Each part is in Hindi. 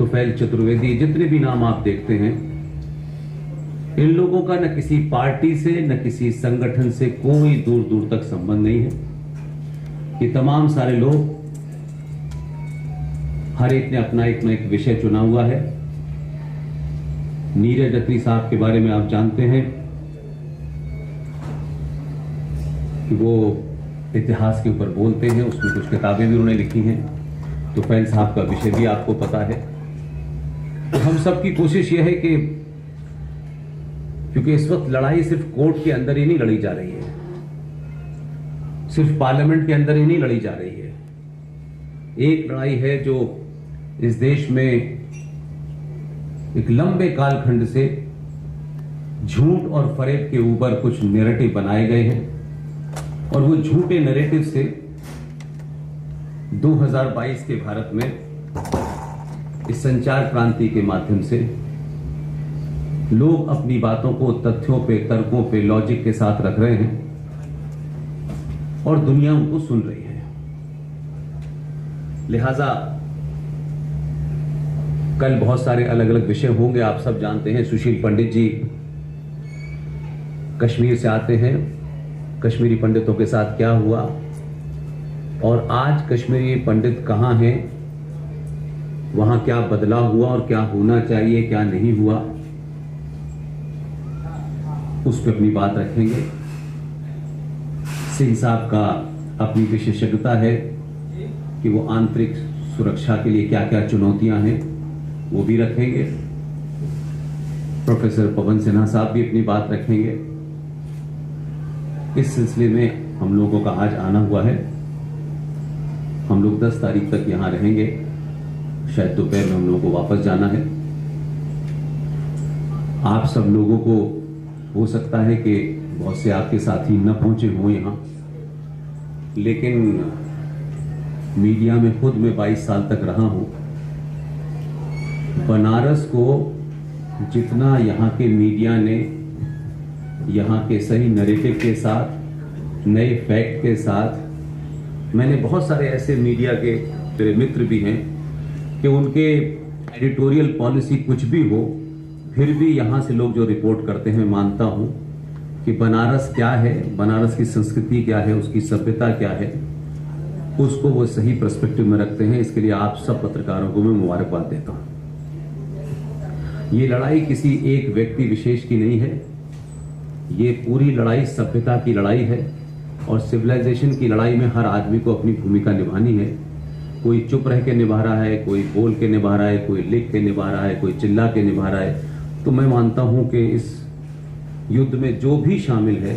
तुफैल चतुर्वेदी, जितने भी नाम आप देखते हैं, इन लोगों का न किसी पार्टी से न किसी संगठन से कोई दूर दूर तक संबंध नहीं है। ये तमाम सारे लोग, हर एक ने अपना एक न एक विषय चुना हुआ है। नीरज अत्री साहब के बारे में आप जानते हैं कि वो इतिहास के ऊपर बोलते हैं, उसमें कुछ किताबें भी उन्होंने लिखी हैं। तुफैल साहब का विषय भी आपको पता है। तो हम सब की कोशिश यह है कि, क्योंकि इस वक्त लड़ाई सिर्फ कोर्ट के अंदर ही नहीं लड़ी जा रही है, सिर्फ पार्लियामेंट के अंदर ही नहीं लड़ी जा रही है। एक लड़ाई है जो इस देश में एक लंबे कालखंड से झूठ और फरेब के ऊपर कुछ नैरेटिव बनाए गए हैं, और वो झूठे नैरेटिव से 2022 के भारत में इस संचार क्रांति के माध्यम से लोग अपनी बातों को तथ्यों पे, तर्कों पे, लॉजिक के साथ रख रहे हैं और दुनिया उनको सुन रही है। लिहाजा कल बहुत सारे अलग अलग विषय होंगे। आप सब जानते हैं सुशील पंडित जी कश्मीर से आते हैं, कश्मीरी पंडितों के साथ क्या हुआ, और आज कश्मीरी पंडित कहां हैं, वहां क्या बदलाव हुआ और क्या होना चाहिए, क्या नहीं हुआ, उस पर अपनी बात रखेंगे। सिंह साहब का अपनी विशेषज्ञता है कि वो आंतरिक सुरक्षा के लिए क्या क्या चुनौतियां हैं, वो भी रखेंगे। प्रोफेसर पवन सिन्हा साहब भी अपनी बात रखेंगे। इस सिलसिले में हम लोगों का आज आना हुआ है। हम लोग 10 तारीख तक यहां रहेंगे, शायद दोपहर में हम लोगों को वापस जाना है। आप सब लोगों को हो सकता है कि बहुत से आपके साथी न पहुंचे हों यहां, लेकिन मीडिया में खुद मैं 22 साल तक रहा हूं। बनारस को जितना यहां के मीडिया ने यहां के सही नैरेटिव के साथ, नए फैक्ट के साथ, मैंने बहुत सारे ऐसे मीडिया के मेरे मित्र भी हैं कि उनके एडिटोरियल पॉलिसी कुछ भी हो, फिर भी यहां से लोग जो रिपोर्ट करते हैं, मैं मानता हूं कि बनारस क्या है, बनारस की संस्कृति क्या है, उसकी सभ्यता क्या है, उसको वो सही पर्सपेक्टिव में रखते हैं। इसके लिए आप सब पत्रकारों को मैं मुबारकबाद देता हूं। ये लड़ाई किसी एक व्यक्ति विशेष की नहीं है, ये पूरी लड़ाई सभ्यता की लड़ाई है, और सिविलाइजेशन की लड़ाई में हर आदमी को अपनी भूमिका निभानी है। कोई चुप रह के निभा रहा है, कोई बोल के निभा रहा है, कोई लिख के निभा रहा है, कोई चिल्ला के निभा रहा है। तो मैं मानता हूं कि इस युद्ध में जो भी शामिल है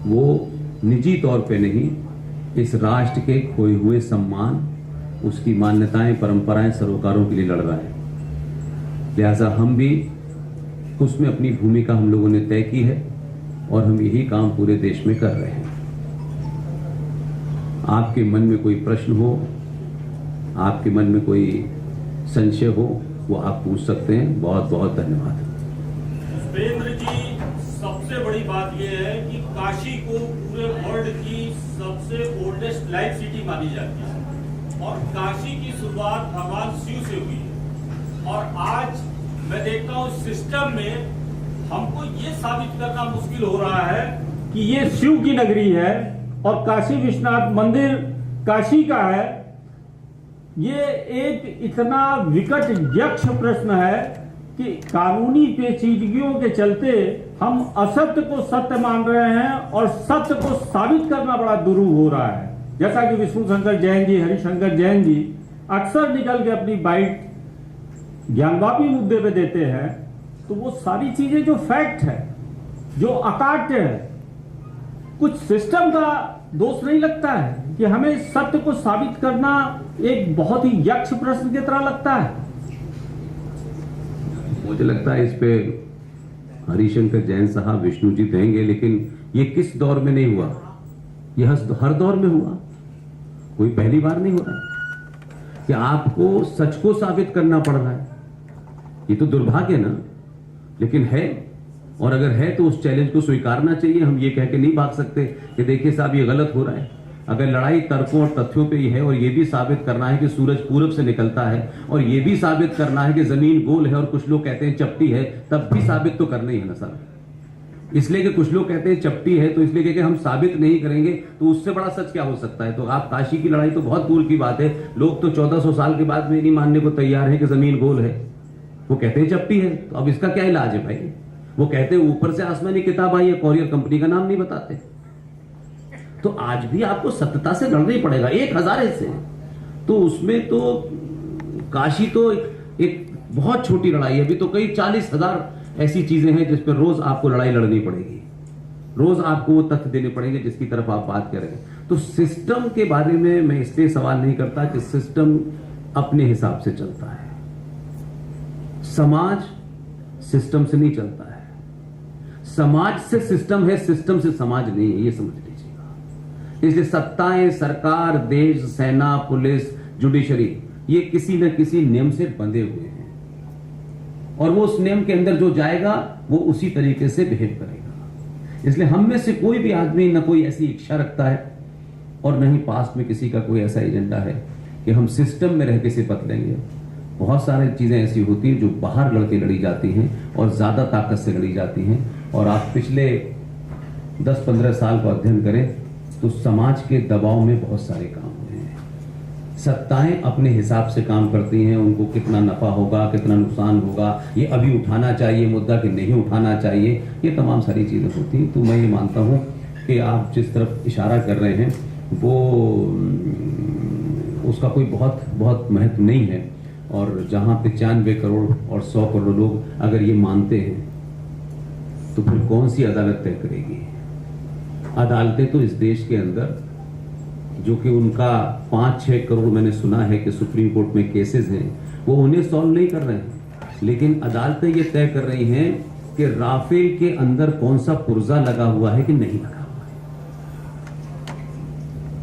वो निजी तौर पे नहीं, इस राष्ट्र के खोए हुए सम्मान, उसकी मान्यताएं, परंपराएं, सरोकारों के लिए लड़ रहा है। लिहाजा हम भी उसमें अपनी भूमिका हम लोगों ने तय की है, और हम यही काम पूरे देश में कर रहे हैं। आपके मन में कोई प्रश्न हो, आपके मन में कोई संशय हो, वो आप पूछ सकते हैं। बहुत बहुत धन्यवाद। पुष्पेंद्र जी, सबसे बड़ी बात यह है कि काशी को पूरे वर्ल्ड की सबसे ओल्डेस्ट लाइफ सिटी मानी जाती है, और काशी की शुरुआत भगवान शिव से हुई है। और आज मैं देखता हूँ सिस्टम में हमको ये साबित करना मुश्किल हो रहा है कि ये शिव की नगरी है और काशी विश्वनाथ मंदिर काशी का है। ये एक इतना विकट यक्ष प्रश्न है कि कानूनी पेचीदगियों के चलते हम असत्य को सत्य मान रहे हैं और सत्य को साबित करना बड़ा दुरूह हो रहा है। जैसा कि विष्णु शंकर जैन जी, हरिशंकर जैन जी अक्सर निकल के अपनी बाइट ज्ञानवापी मुद्दे पे देते हैं, तो वो सारी चीजें जो फैक्ट है, जो अकाट्य है, कुछ सिस्टम का दोष नहीं लगता है कि हमें सत्य को साबित करना एक बहुत ही यक्ष प्रश्न की तरह लगता है। मुझे लगता है इस पे हरिशंकर जैन साहब, विष्णु जी देंगे, लेकिन ये किस दौर में नहीं हुआ, यह हर दौर में हुआ, कोई पहली बार नहीं हो रहा है कि आपको सच को साबित करना पड़ रहा है। ये तो दुर्भाग्य ना, लेकिन है, और अगर है तो उस चैलेंज को स्वीकारना चाहिए। हम ये कह के नहीं भाग सकते कि देखिए साहब ये गलत हो रहा है। अगर लड़ाई तर्कों और तथ्यों पे ही है और ये भी साबित करना है कि सूरज पूरब से निकलता है और ये भी साबित करना है कि जमीन गोल है और कुछ लोग कहते हैं चपटी है, तब भी साबित तो करना ही है ना सर। इसलिए कि कुछ लोग कहते हैं चपटी है, तो इसलिए कि हम साबित नहीं करेंगे तो उससे बड़ा सच क्या हो सकता है। तो आप काशी की लड़ाई तो बहुत दूर की बात है, लोग तो 1400 साल के बाद में नहीं मानने को तैयार है कि जमीन गोल है, वो कहते हैं चपटी है। तो अब इसका क्या इलाज है भाई? वो कहते हैं ऊपर से आसमानी किताब आई है, कोरियर कंपनी का नाम नहीं बताते। तो आज भी आपको सत्यता से लड़ना ही पड़ेगा 1000 से। तो उसमें तो काशी तो एक बहुत छोटी लड़ाई है, अभी तो कई 40,000 ऐसी चीजें हैं जिस पर रोज आपको लड़ाई लड़नी पड़ेगी, रोज आपको वो तथ्य देने पड़ेंगे जिसकी तरफ आप बात करें। तो सिस्टम के बारे में मैं इसलिए सवाल नहीं करता कि सिस्टम अपने हिसाब से चलता है, समाज सिस्टम से नहीं चलता है, समाज से सिस्टम है, सिस्टम से समाज नहीं है, ये समझ लीजिएगा। इसलिए सत्ताएं, सरकार, देश, सेना, पुलिस, जुडिशरी, ये किसी न किसी नियम से बंधे हुए हैं और वो उस नियम के अंदर जो जाएगा वो उसी तरीके से बिहेव करेगा। इसलिए हम में से कोई भी आदमी न कोई ऐसी इच्छा रखता है और न ही पास्ट में किसी का कोई ऐसा एजेंडा है कि हम सिस्टम में रह के से बदलेंगे। बहुत सारी चीजें ऐसी होती हैं जो बाहर लड़के लड़ी जाती हैं और ज्यादा ताकत से लड़ी जाती हैं। और आप पिछले 10-15 साल का अध्ययन करें तो समाज के दबाव में बहुत सारे काम हुए हैं। सत्ताएं अपने हिसाब से काम करती हैं, उनको कितना नफा होगा, कितना नुकसान होगा, ये अभी उठाना चाहिए मुद्दा कि नहीं उठाना चाहिए, ये तमाम सारी चीजें होती हैं। तो मैं ये मानता हूं कि आप जिस तरफ इशारा कर रहे हैं वो उसका कोई बहुत महत्व नहीं है। और जहां 95 करोड़ और 100 करोड़ लोग अगर ये मानते हैं तो फिर कौन सी अदालत तय करेगी? अदालतें तो इस देश के अंदर जो कि उनका 5-6 करोड़ मैंने सुना है कि सुप्रीम कोर्ट में केसेस हैं, वो उन्हें सॉल्व नहीं कर रहे हैं, लेकिन अदालतें ये तय कर रही हैं कि राफेल के अंदर कौन सा पुर्जा लगा हुआ है कि नहीं लगा हुआ है।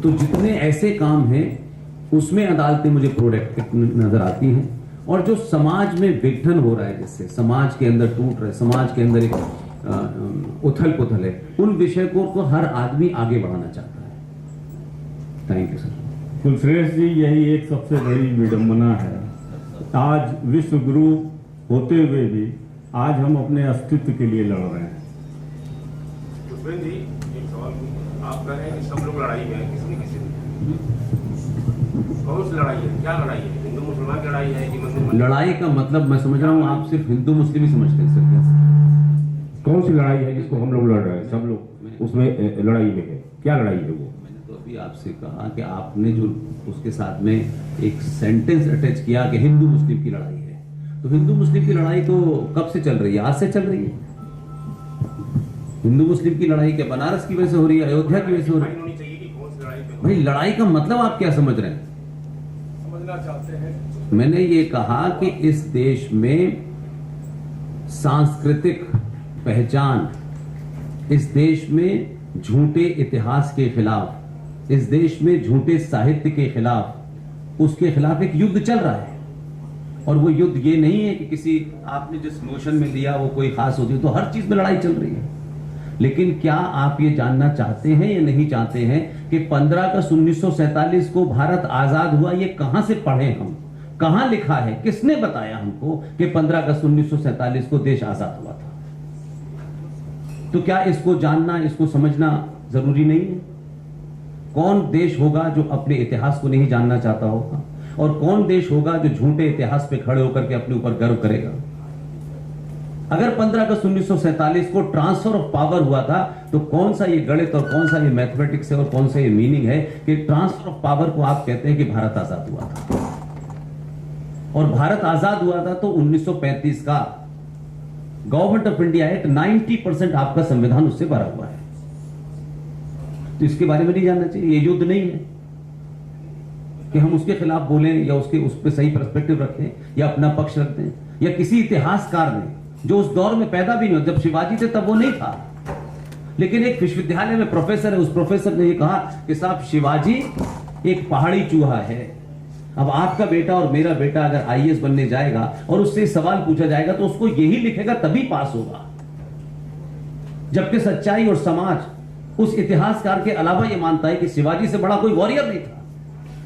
तो जितने ऐसे काम हैं उसमें अदालतें मुझे प्रोडक्टिव नजर आती हैं। और जो समाज में विघटन हो रहा है, जिससे समाज के अंदर टूट रहा है, समाज के अंदर एक उथल पुथल है, उन विषय को तो हर आदमी आगे बढ़ाना चाहता है। Thank you sir. Kulshreshtha ji, यही एक सबसे बड़ी विडंबना है। आज विश्व गुरु होते हुए भी आज हम अपने अस्तित्व के लिए लड़ रहे हैं। कुलश्रेष्ठ जी, एक सवाल आप कह रहे हैं कि सब लोग लड़ाई में है, किसी न किसी कौन सी लड़ाई है? क्या लड़ाई है? हिंदू मुसलमान की लड़ाई है कि मुसलमान? लड़ाई का मतलब मैं समझ रहा हूँ आप सिर्फ हिंदू मुस्लिम ही समझते हैं सर। कौन सी लड़ाई है जिसको हम लोग लड़ रहे हैं? सब लोग उसमें लड़ाई में है, क्या लड़ाई है वो? मैंने तो अभी आपसे कहा कि आपने जो उसके साथ में एक सेंटेंस अटैच किया कि हिंदू मुस्लिम की लड़ाई है, तो हिंदू मुस्लिम की लड़ाई तो कब से चल रही है? आज से चल रही है। हिंदू मुस्लिम की लड़ाई क्या बनारस की वजह से हो रही है, अयोध्या की वजह से हो रही है? होनी चाहिए कि कौन सी लड़ाई पे भाई लड़ाई का मतलब आप क्या समझ रहे हैं? समझना चाहते हैं। मैंने ये कहा कि इस देश में सांस्कृतिक पहचान, इस देश में झूठे इतिहास के खिलाफ, इस देश में झूठे साहित्य के खिलाफ, उसके खिलाफ एक युद्ध चल रहा है। और वो युद्ध ये नहीं है कि किसी आपने जिस नोशन में लिया वो कोई खास होती है, तो हर चीज में लड़ाई चल रही है। लेकिन क्या आप ये जानना चाहते हैं या नहीं चाहते हैं कि 15 अगस्त 1947 को भारत आजाद हुआ? ये कहां से पढ़े हम? कहां लिखा है? किसने बताया हमको कि 15 अगस्त 1947 को देश आजाद हुआ था? तो क्या इसको जानना, इसको समझना जरूरी नहीं है? कौन देश होगा जो अपने इतिहास को नहीं जानना चाहता होगा? और कौन देश होगा जो झूठे इतिहास पे खड़े होकर के अपने ऊपर गर्व करेगा? अगर 15 अगस्त 1947 को ट्रांसफर ऑफ पावर हुआ था, तो कौन सा ये गणित और कौन सा ये मैथमेटिक्स है और कौन सा ये मीनिंग है कि ट्रांसफर ऑफ पावर को आप कहते हैं कि भारत आजाद हुआ था? और भारत आजाद हुआ था तो 1935 का गवर्नमेंट ऑफ इंडिया एक्ट 90% आपका संविधान उससे भरा हुआ है। तो इसके बारे में नहीं जानना चाहिए? ये युद्ध नहीं है कि हम उसके खिलाफ बोलें या उसके उस पर सही पर्सपेक्टिव रखें या अपना पक्ष रख दें। या किसी इतिहासकार ने जो उस दौर में पैदा भी नहीं हुआ, जब शिवाजी थे तब वो नहीं था, लेकिन एक विश्वविद्यालय में प्रोफेसर है, उस प्रोफेसर ने ये कहा कि साहब शिवाजी एक पहाड़ी चूहा है। अब आपका बेटा और मेरा बेटा अगर आईएएस बनने जाएगा और उससे सवाल पूछा जाएगा तो उसको यही लिखेगा तभी पास होगा। जबकि सच्चाई और समाज उस इतिहासकार के अलावा ये मानता है कि शिवाजी से बड़ा कोई वॉरियर नहीं था,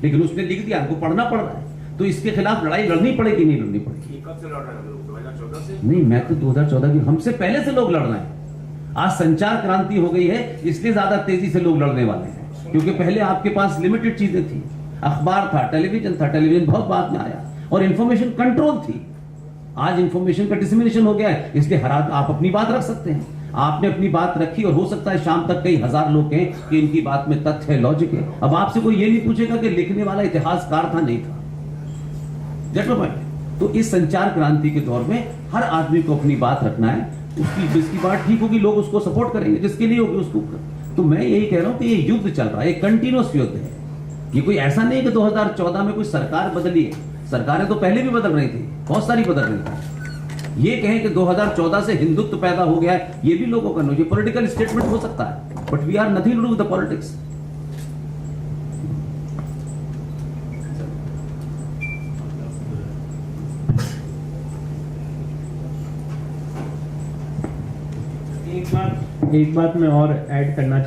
लेकिन उसने लिख दिया, हमको पढ़ना पड़ रहा है, तो इसके खिलाफ लड़ाई लड़नी पड़ेगी, नहीं लड़नी पड़ेगी? कब से लड़ रहे हैं लोग? 2014 से? नहीं, मैं तो 2014 की, हमसे पहले से लोग लड़ रहे हैं। आज संचार क्रांति हो गई है, इसलिए ज्यादा तेजी से लोग लड़ने वाले हैं, क्योंकि पहले आपके पास लिमिटेड चीजें थी, अखबार था, टेलीविजन था, टेलीविजन बहुत बाद में आया, और इंफॉर्मेशन कंट्रोल थी। आज इंफॉर्मेशन का डिसमिनेशन हो गया है, इसलिए हर आप अपनी बात रख सकते हैं। आपने अपनी बात रखी और हो सकता है शाम तक कई हजार लोग कहें कि इनकी बात में तथ्य है, लॉजिक है। अब आपसे कोई ये नहीं पूछेगा कि लिखने वाला इतिहासकार था, नहीं था। तो इस संचार क्रांति के दौर में हर आदमी को अपनी बात रखना है, उसकी जिसकी बात ठीक होगी लोग उसको सपोर्ट करेंगे, जिसके लिए होगी उसको। तो मैं यही कह रहा हूं कि ये युद्ध चल रहा है, एक कंटिन्यूअस युद्ध है। ये कोई ऐसा नहीं कि 2014 में कोई सरकार बदली है, सरकारें तो पहले भी बदल रही थी, बहुत सारी बदल रही थी। ये कहें कि 2014 से हिंदुत्व पैदा हो गया है, ये भी लोगों का नहीं, पॉलिटिकल स्टेटमेंट हो सकता है, but we are nothing to do with the politics. एक बात मैं और ऐड करना